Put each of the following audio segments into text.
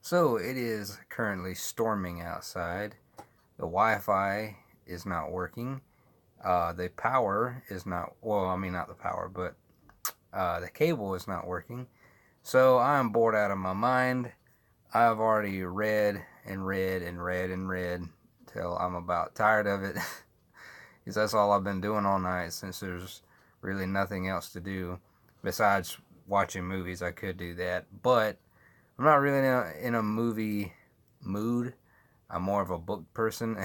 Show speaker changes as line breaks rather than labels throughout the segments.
So it is currently storming outside. The Wi-Fi is not working. The power is not. Well, I mean not the power, but the cable is not working. So I'm bored out of my mind. I've already read and read and read and read till I'm about tired of it. Because that's all I've been doing all night since there's really nothing else to do besides watching movies. I could do that, but I'm not really in a movie mood. I'm more of a book person,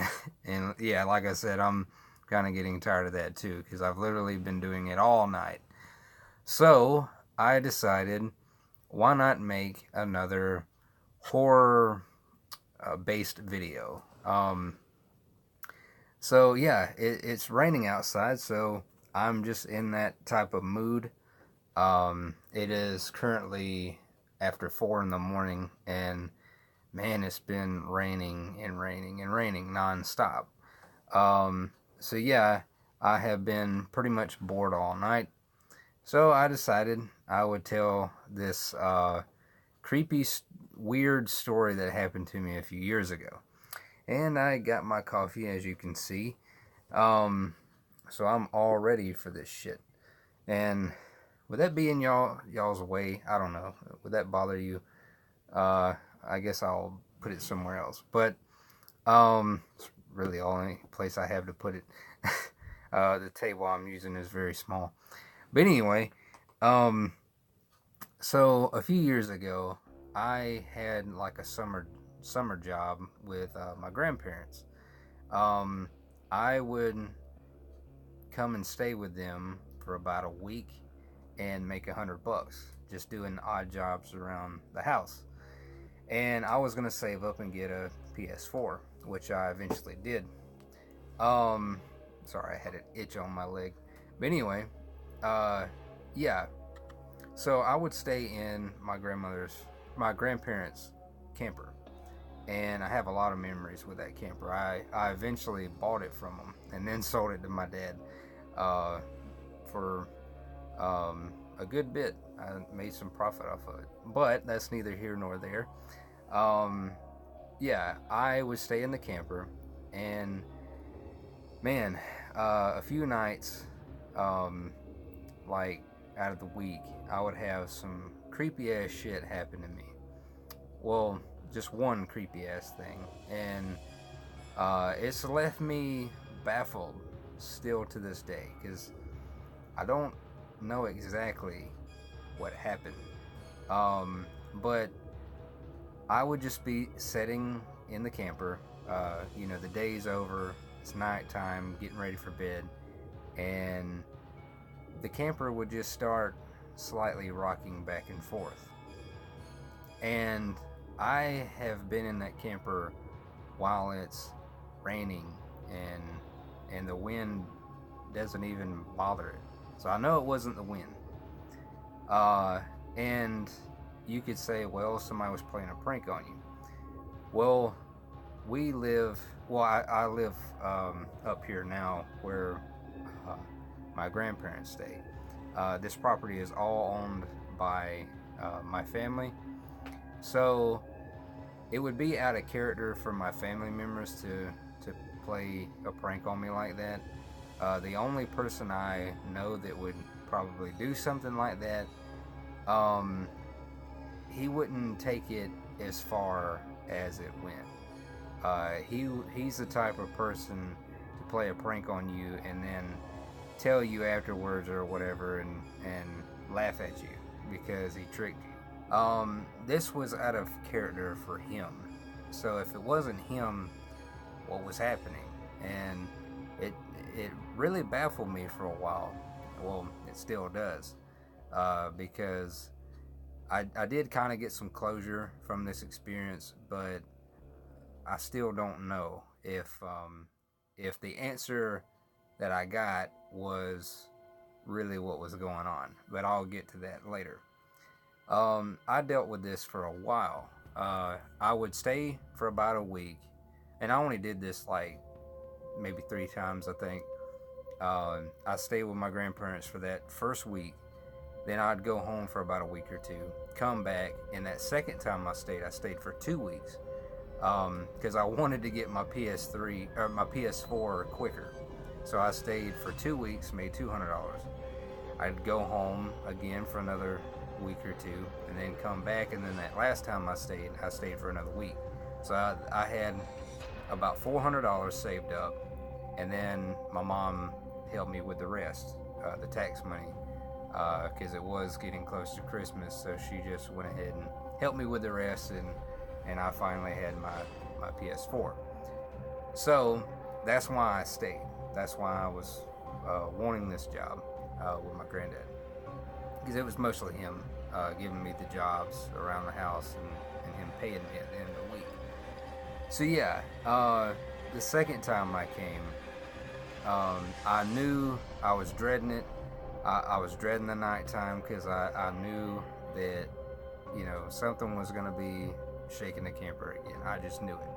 and yeah, like I said, I'm kind of getting tired of that too because I've literally been doing it all night. So I decided, why not make another horror based video? So yeah, it's raining outside, so I'm just in that type of mood. It is currently after 4 in the morning, and man, it's been raining and raining and raining nonstop. So yeah, I have been pretty much bored all night. So I decided I would tell this creepy, weird story that happened to me a few years ago. And I got my coffee, as you can see. Um, so I'm all ready for this shit. And would that be in y'all's way? I don't know. Would that bother you? Uh, I guess I'll put it somewhere else. But it's really the only place I have to put it. The table I'm using is very small. But anyway, um, so a few years ago, I had like a summer job with my grandparents. Um, I would come and stay with them for about a week and make $100 just doing odd jobs around the house. And I was gonna save up and get a PS4, which I eventually did. Um, Sorry, I had an itch on my leg. But anyway, uh, yeah. So I would stay in my grandparents' camper, and I have a lot of memories with that camper. I eventually bought it from them and then sold it to my dad, uh, for a good bit. I made some profit off of it, but that's neither here nor there. Um, yeah, I would stay in the camper, and man, a few nights, um, like out of the week, I would have some creepy ass shit happen to me. Well, just one creepy ass thing, and it's left me baffled still to this day because I don't know exactly what happened. But I would just be sitting in the camper. The day's over, it's nighttime, getting ready for bed, and the camper would just start slightly rocking back and forth. And I have been in that camper while it's raining and the wind doesn't even bother it. So I know it wasn't the wind. And you could say, well, somebody was playing a prank on you. Well, I live up here now where uh, my grandparents stay. This property is all owned by my family. So it would be out of character for my family members to play a prank on me like that. The only person I know that would probably do something like that, um, he wouldn't take it as far as it went. He's the type of person to play a prank on you and then tell you afterwards or whatever and laugh at you because he tricked you. This was out of character for him. So if it wasn't him, what was happening? And it it really baffled me for a while. Well, it still does, because I did kind of get some closure from this experience, but I still don't know if the answer that I got was really what was going on. But I'll get to that later. I dealt with this for a while. I would stay for about a week, and I only did this like maybe 3 times, I think. I stayed with my grandparents for that first week, Then I'd go home for about a week or two, come back, and that second time I stayed for 2 weeks because I wanted to get my PS3 or my PS4 quicker. So I stayed for 2 weeks, made $200. I'd go home again for another week or two, and then come back. And then that last time I stayed for another week. So I had about $400 saved up, and then my mom helped me with the rest, the tax money, because it was getting close to Christmas. So she just went ahead and helped me with the rest, and I finally had my PS4. So that's why I stayed. That's why I was wanting this job with my granddad, because it was mostly him giving me the jobs around the house and him paying me at the end of the week. So yeah, the second time I came, I knew I was dreading it. I was dreading the nighttime because I knew that, you know, something was going to be shaking the camper again. I just knew it.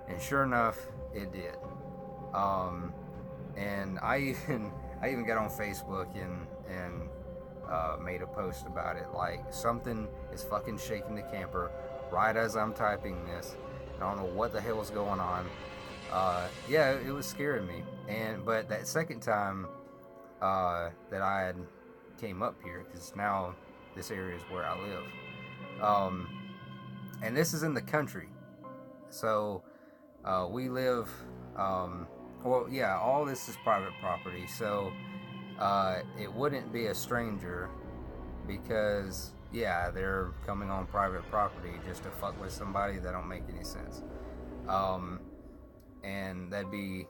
And sure enough, it did. And I even got on Facebook and made a post about it. Like, something is fucking shaking the camper right as I'm typing this. I don't know what the hell is going on. Yeah, it was scaring me. But that second time that I had came up here, because now this area is where I live, and this is in the country. So we live. Well, yeah, all this is private property. So it wouldn't be a stranger, because yeah, they're coming on private property just to fuck with somebody that don't make any sense. And that'd be,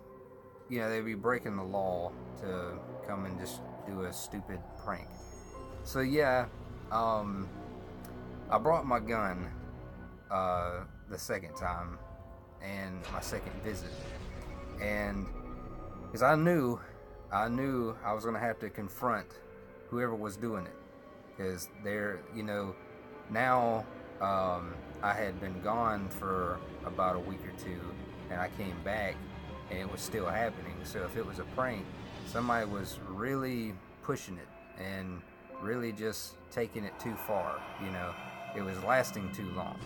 you know, they'd be breaking the law to come and just do a stupid prank. So yeah, I brought my gun the second time, and my second visit, and because I knew I was gonna have to confront whoever was doing it, because they're, you know, now I had been gone for about a week or two, and I came back and it was still happening. So if it was a prank, somebody was really pushing it and really just taking it too far. You know, it was lasting too long.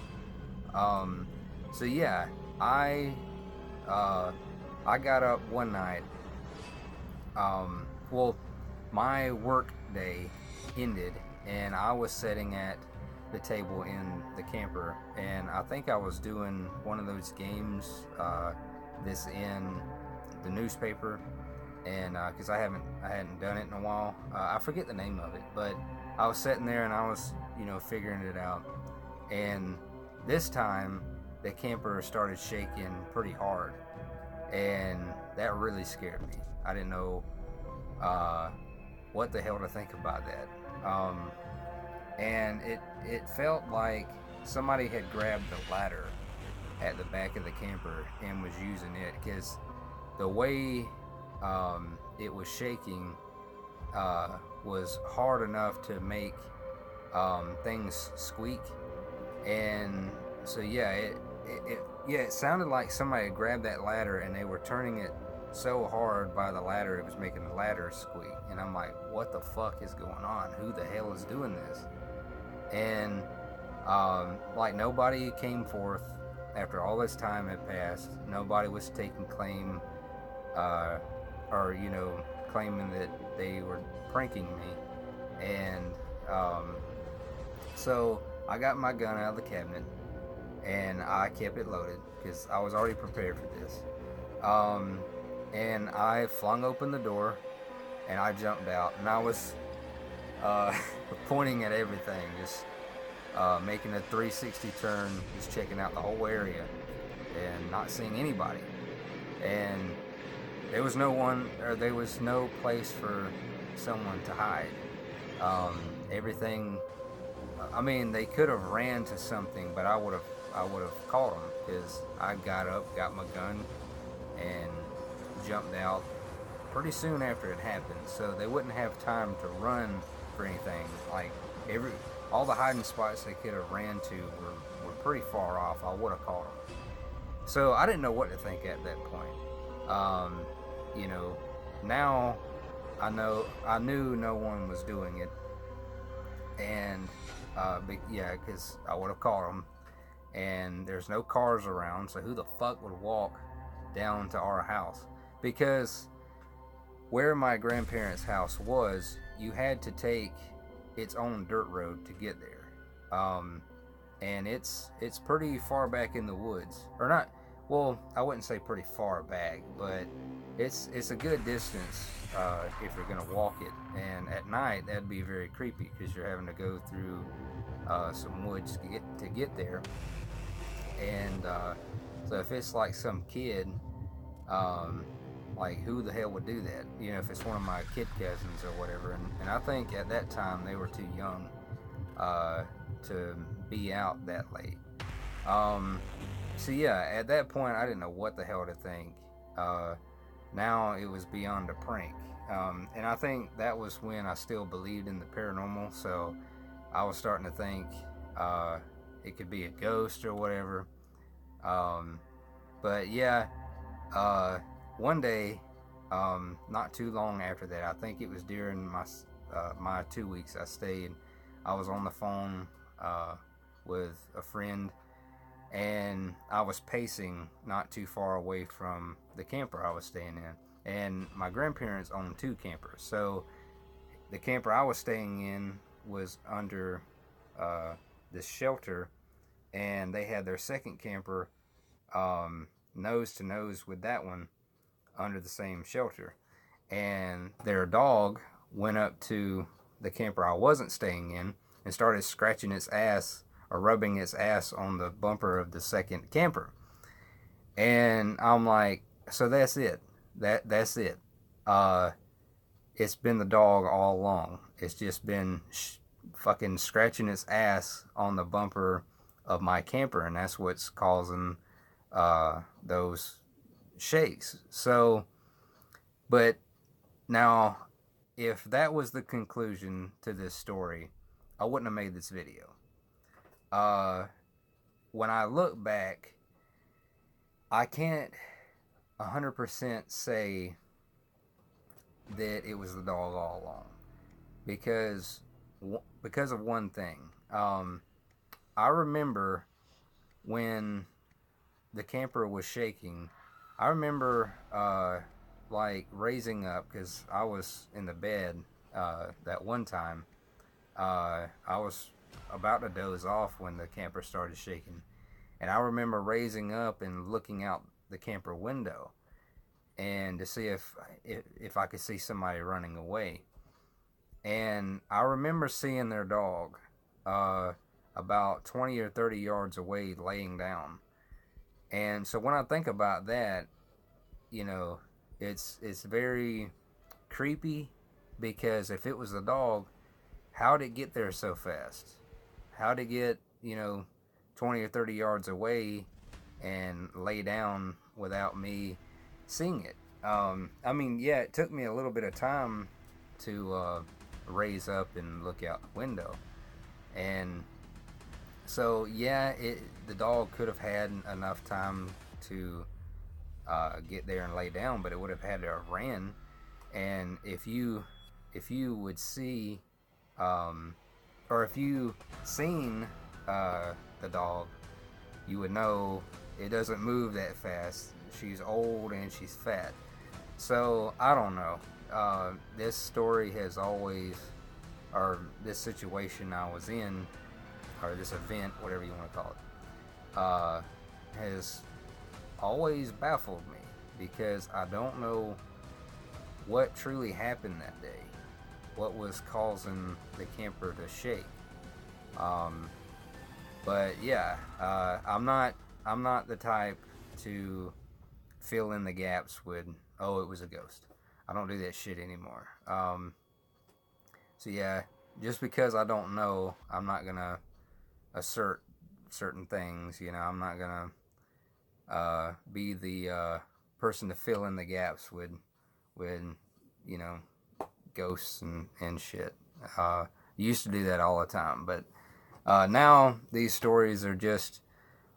So yeah, I got up one night. Well, my work day ended, and I was sitting at the table in the camper, and I think I was doing one of those games this in the newspaper, and because I hadn't done it in a while. I forget the name of it, but I was sitting there and I was, you know, figuring it out, and this time the camper started shaking pretty hard, and that really scared me. I didn't know what the hell to think about that. And it felt like somebody had grabbed the ladder at the back of the camper and was using it, because the way it was shaking was hard enough to make things squeak. And so yeah, it sounded like somebody had grabbed that ladder and they were turning it so hard by the ladder it was making the ladder squeak. And I'm like, what the fuck is going on? Who the hell is doing this? And like, nobody came forth after all this time had passed. Nobody was taking claim or, you know, claiming that they were pranking me. And so I got my gun out of the cabinet and I kept it loaded because I was already prepared for this. And I flung open the door and I jumped out, and I was pointing at everything, just making a 360 turn, just checking out the whole area and not seeing anybody. And there was no place for someone to hide. Everything, I mean, they could have ran to something, but I would have caught them, because I got up, got my gun, and jumped out pretty soon after it happened. So they wouldn't have time to run for anything. Like, all the hiding spots they could have ran to were pretty far off. I would have caught them. So I didn't know what to think at that point. You know, now I knew no one was doing it. And yeah, because I would have caught them. And there's no cars around, so who the fuck would walk down to our house? Because where my grandparents' house was, you had to take its own dirt road to get there. And it's pretty far back in the woods, or not. Well, I wouldn't say pretty far back, but it's a good distance if you're gonna walk it. And at night, that'd be very creepy because you're having to go through some woods to get there. And so if it's like some kid, um, like who the hell would do that? You know, if it's one of my kid cousins or whatever. And I think at that time they were too young uh, to be out that late. Um, so yeah, at that point I didn't know what the hell to think. Uh, Now it was beyond a prank. And I think that was when I still believed in the paranormal. So I was starting to think it could be a ghost or whatever. Um, but yeah, uh, one day, not too long after that, I think it was during my 2 weeks I stayed. I was on the phone with a friend, and I was pacing not too far away from the camper I was staying in. And my grandparents owned two campers, so the camper I was staying in was under uh, this shelter, and they had their second camper nose to nose with that one under the same shelter. And their dog went up to the camper I wasn't staying in and started scratching its ass or rubbing its ass on the bumper of the second camper. And I'm like, so that's it. That's it. Uh, it's been the dog all along. It's just been fucking scratching its ass on the bumper of my camper, and that's what's causing those shakes. So, but now, if that was the conclusion to this story, I wouldn't have made this video. Uh, when I look back, I can't 100% say that it was the dog all along because of one thing. I remember when the camper was shaking. I remember like raising up because I was in the bed that one time. I was about to doze off when the camper started shaking, and I remember raising up and looking out the camper window and to see if I could see somebody running away. And I remember seeing their dog uh, about 20 or 30 yards away laying down. And so when I think about that, you know, it's very creepy because if it was a dog, how did it get there so fast? How did it get, 20 or 30 yards away and lay down without me seeing it? I mean, yeah, it took me a little bit of time to raise up and look out the window. And so, yeah, the dog could have had enough time to get there and lay down, but it would have had to have ran. And if you would see, or if you seen the dog, you would know it doesn't move that fast. She's old and she's fat. So I don't know. This story has always, or this situation I was in, or this event, whatever you want to call it, has always baffled me because I don't know what truly happened that day. What was causing the camper to shake? But yeah, I'm not the type to fill in the gaps with, oh, it was a ghost. I don't do that shit anymore. So yeah, just because I don't know, I'm not gonna assert certain things. I'm not gonna be the person to fill in the gaps with you know ghosts and shit. Used to do that all the time, but now these stories are just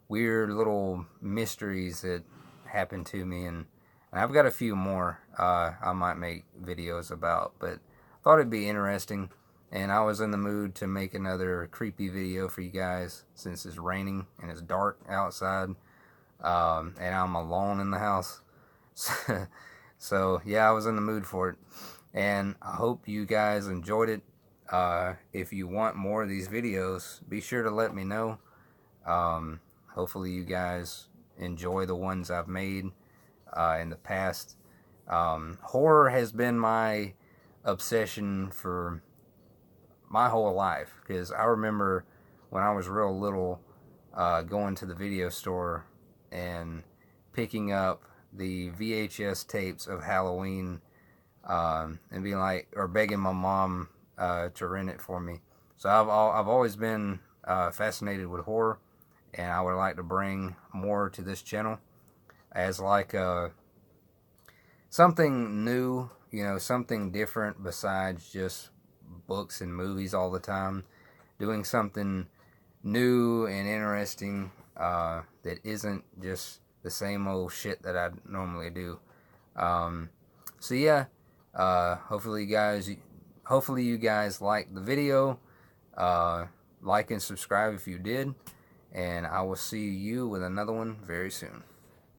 weird little mysteries that happen to me, and I've got a few more I might make videos about, but I thought it'd be interesting. and I was in the mood to make another creepy video for you guys since it's raining and it's dark outside, and I'm alone in the house. So yeah, I was in the mood for it, and I hope you guys enjoyed it. If you want more of these videos, be sure to let me know. Hopefully you guys enjoy the ones I've made in the past. Horror has been my obsession for my whole life, because I remember when I was real little, going to the video store and picking up the VHS tapes of Halloween, and being like, or begging my mom to rent it for me. So I've always been fascinated with horror, and I would like to bring more to this channel as like something new, something different besides just books and movies all the time. Doing something new and interesting that isn't just the same old shit that I normally do. So yeah, hopefully you guys liked the video. Like and subscribe if you did, and I will see you with another one very soon.